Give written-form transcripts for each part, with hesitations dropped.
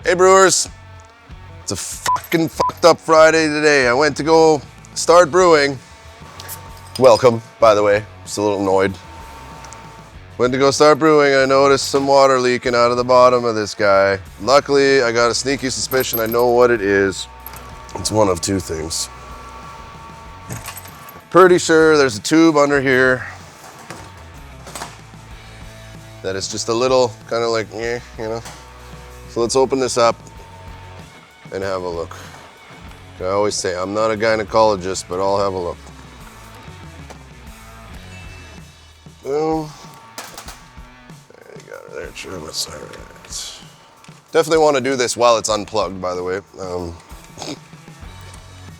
Hey brewers, it's a fucking fucked up Friday today. I went to go start brewing. Welcome, by the way, just a little annoyed. Went to go start brewing, I noticed some water leaking out of the bottom of this guy. Luckily, I got a sneaky suspicion I know what it is. It's one of two things. Pretty sure there's a tube under here that is just a little kind of like, you know. So let's open this up and have a look. I always say I'm not a gynecologist, but I'll have a look. Boom. There you got it there, sure, that's all right. Definitely want to do this while it's unplugged, by the way.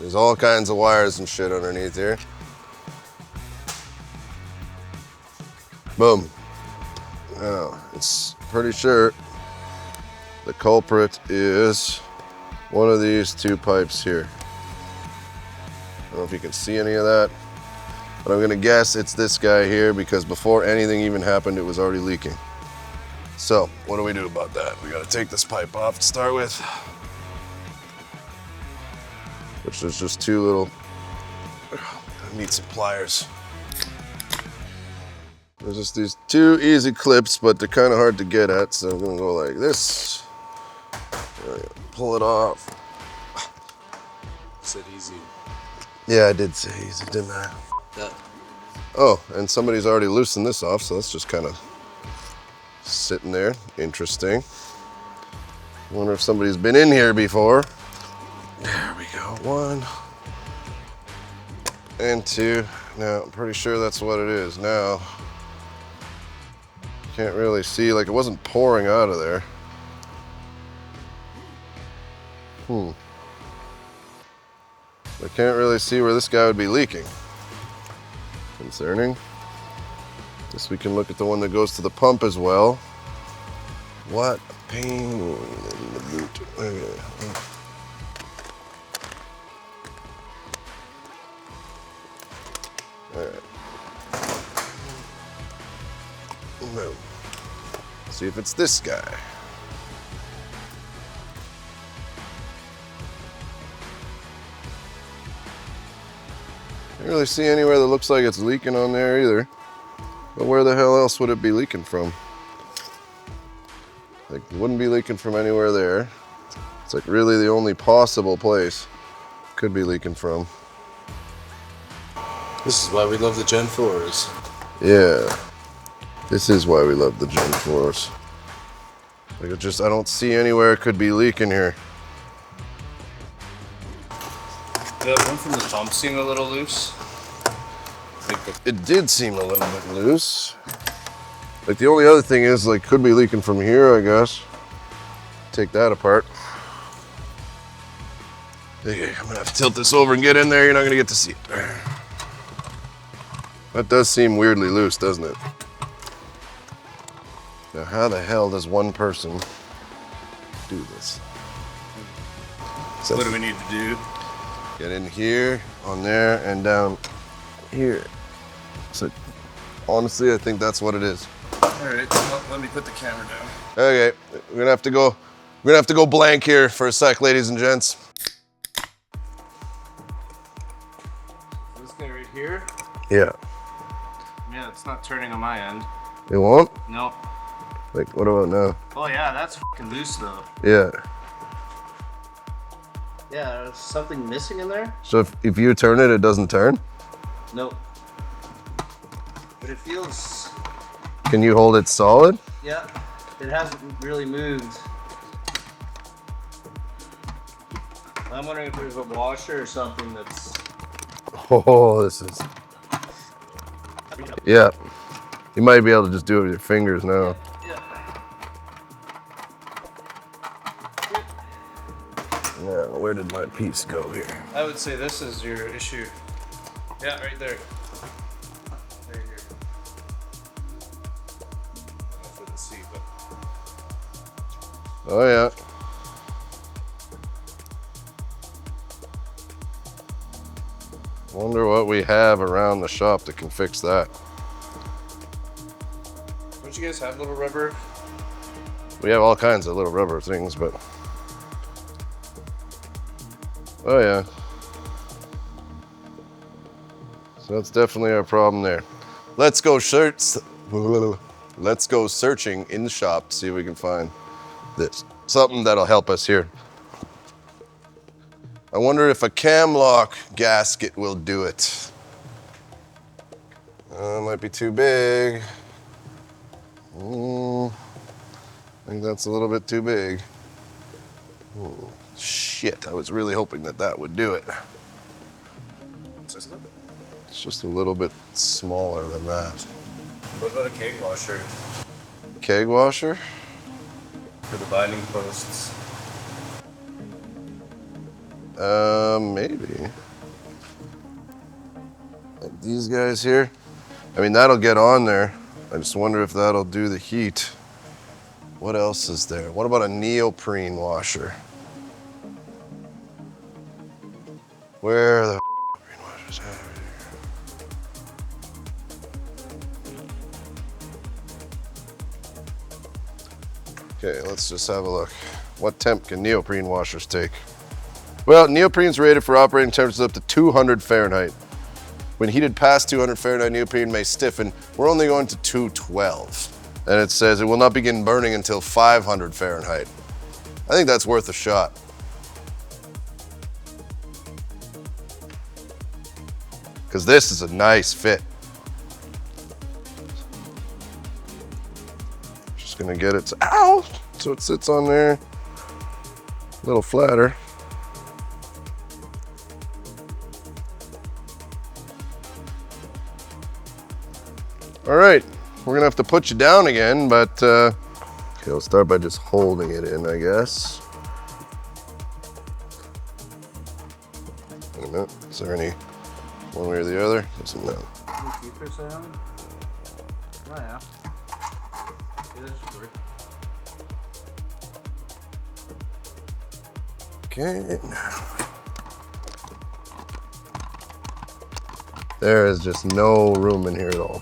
There's all kinds of wires and shit underneath here. Boom. Now, it's pretty sure the culprit is one of these two pipes here. I don't know if you can see any of that, but I'm gonna guess it's this guy here because before anything even happened, it was already leaking. So, what do we do about that? We gotta take this pipe off to start with, which there's just two little, I need some pliers. There's just these two easy clips, but they're kind of hard to get at, so I'm gonna go like this. Pull it off. Said easy. Yeah, I did say easy, didn't I? That. Oh, and somebody's already loosened this off, so that's just kind of sitting there. Interesting. Wonder if somebody's been in here before. There we go. One and two. Now, I'm pretty sure that's what it is. Now, can't really see, like it wasn't pouring out of there. I can't really see where this guy would be leaking. Concerning. Guess we can look at the one that goes to the pump as well. What a pain in the boot. Okay. All right. No. See if it's this guy. Can't really see anywhere that looks like it's leaking on there either. But where the hell else would it be leaking from? Like, it wouldn't be leaking from anywhere there. It's like really the only possible place it could be leaking from. This is why we love the Gen 4s. Yeah. This is why we love the Gen 4s. Like I don't see anywhere it could be leaking here. The one from the pump seemed a little loose. It did seem a little bit loose. Like the only other thing is like could be leaking from here, I guess. Take that apart. Okay, I'm gonna have to tilt this over and get in there. You're not gonna get to see it. That does seem weirdly loose, doesn't it? Now, how the hell does one person do this? What do we need to do? Get in here, on there, and down here. So, honestly, I think that's what it is. All right, well, let me put the camera down. Okay, we're gonna have to go. We're gonna have to go blank here for a sec, ladies and gents. This guy right here? Yeah. Yeah, it's not turning on my end. It won't? No. Like, what about now? Oh yeah, that's fucking loose though. Yeah. Yeah, there's something missing in there? So if you turn it, it doesn't turn? Nope. But it feels... Can you hold it solid? Yeah, it hasn't really moved. I'm wondering if there's a washer or something that's... Oh, this is... Yeah. You might be able to just do it with your fingers now. Yeah, where did my piece go here? I would say this is your issue. Yeah, right there. Right here. I don't know if we can see, but... Oh yeah. Wonder what we have around the shop that can fix that. Don't you guys have little rubber? We have all kinds of little rubber things, but Oh yeah. So that's definitely our problem there. Let's go Let's go searching in the shop to see if we can find this. Something that'll help us here. I wonder if a cam lock gasket will do it. Might be too big. I think that's a little bit too big. Ooh, shit, I was really hoping that that would do it. It's just a little bit smaller than that. What about a keg washer Keg washer? for the binding posts? Maybe. Like these guys here. I mean, that'll get on there. I just wonder if that'll do the heat. What else is there? What about a neoprene washer? Where are the neoprene washers at? Okay, let's just have a look. What temp can neoprene washers take? Well, neoprene's rated for operating temperatures up to 200 Fahrenheit. When heated past 200 Fahrenheit, neoprene may stiffen. We're only going to 212. And it says it will not begin burning until 500 Fahrenheit. I think that's worth a shot. Because this is a nice fit. Just gonna get it, ow! So it sits on there, a little flatter. All right, we're gonna have to put you down again, but okay, we'll start by just holding it in, I guess. Wait a minute, is there any one way or the other? Doesn't know. Keep this on? Oh yeah. Yeah, that should work. Okay. There is just no room in here at all.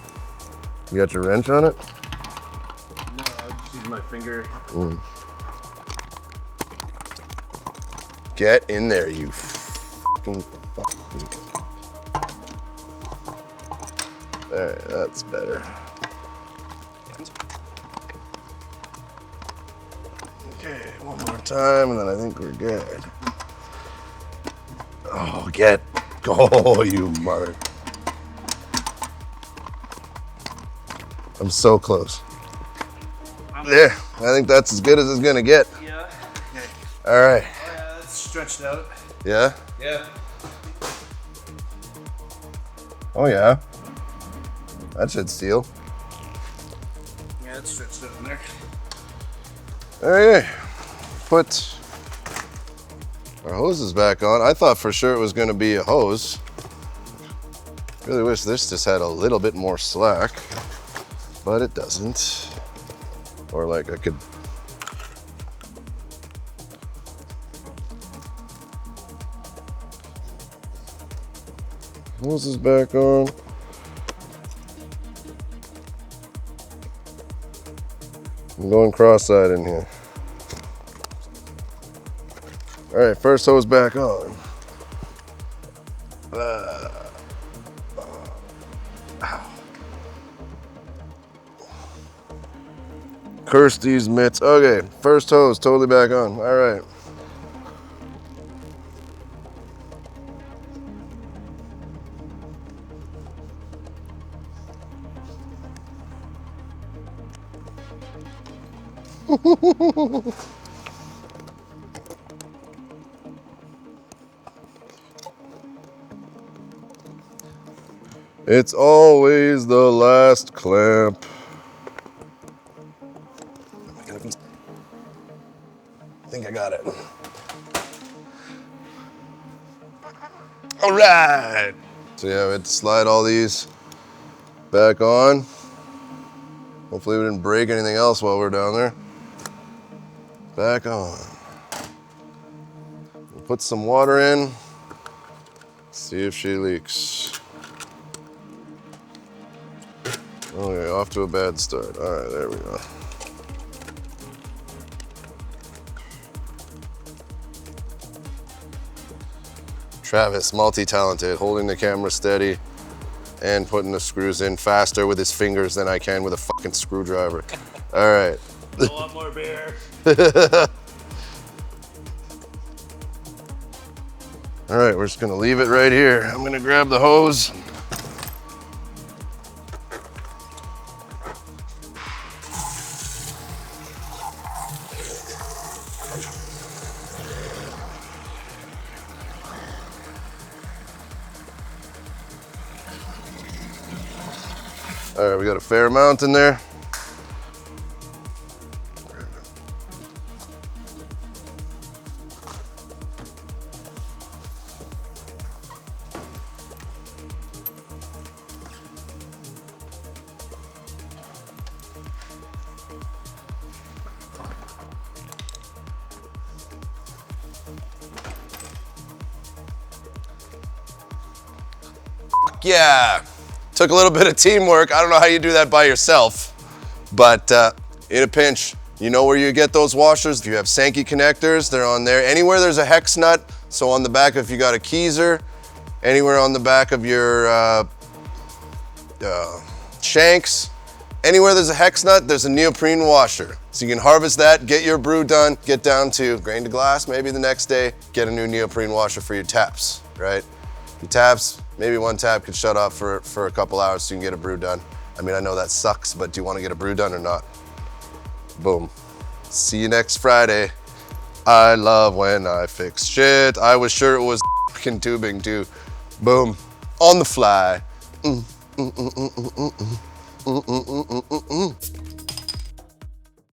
You got your wrench on it? No, I'll just use my finger. Get in there, you fucking. There, that's better. Okay, one more time, and then I think we're good. Oh, oh, you mother. I'm so close. There, I think that's as good as it's gonna get. Yeah. Okay. All right. Oh yeah, that's stretched out. Yeah? Yeah. Oh yeah. That should seal. Yeah, it's stretched out in there. Okay. Put our hoses back on. I thought for sure it was gonna be a hose. Really wish this just had a little bit more slack, but it doesn't. Or like I could. Hoses back on. I'm going cross-eyed in here. All right, first hose back on. Curse these mitts. Okay, first hose totally back on. All right. It's always the last clamp. I think I got it. All right. So yeah, we had to slide all these back on. Hopefully we didn't break anything else while we were down there. Back on. We'll put some water in. See if she leaks. Okay, off to a bad start. All right, there we go. Travis, multi-talented, holding the camera steady and putting the screws in faster with his fingers than I can with a fucking screwdriver. All right. I want more beer. All right, we're just gonna leave it right here. I'm gonna grab the hose. All right, we got a fair amount in there. Yeah, took a little bit of teamwork. I don't know how you do that by yourself, but in a pinch, you know where you get those washers. If you have Sankey connectors, they're on there. Anywhere there's a hex nut, so on the back if you got a keezer, anywhere on the back of your shanks, anywhere there's a hex nut, there's a neoprene washer. So you can harvest that, get your brew done, get down to grain to glass maybe the next day, get a new neoprene washer for your taps, right? Your taps, maybe one tap could shut off for a couple hours so you can get a brew done. I mean, I know that sucks, but do you want to get a brew done or not? Boom. See you next Friday. I love when I fix shit. I was sure it was fucking tubing too. Boom. On the fly.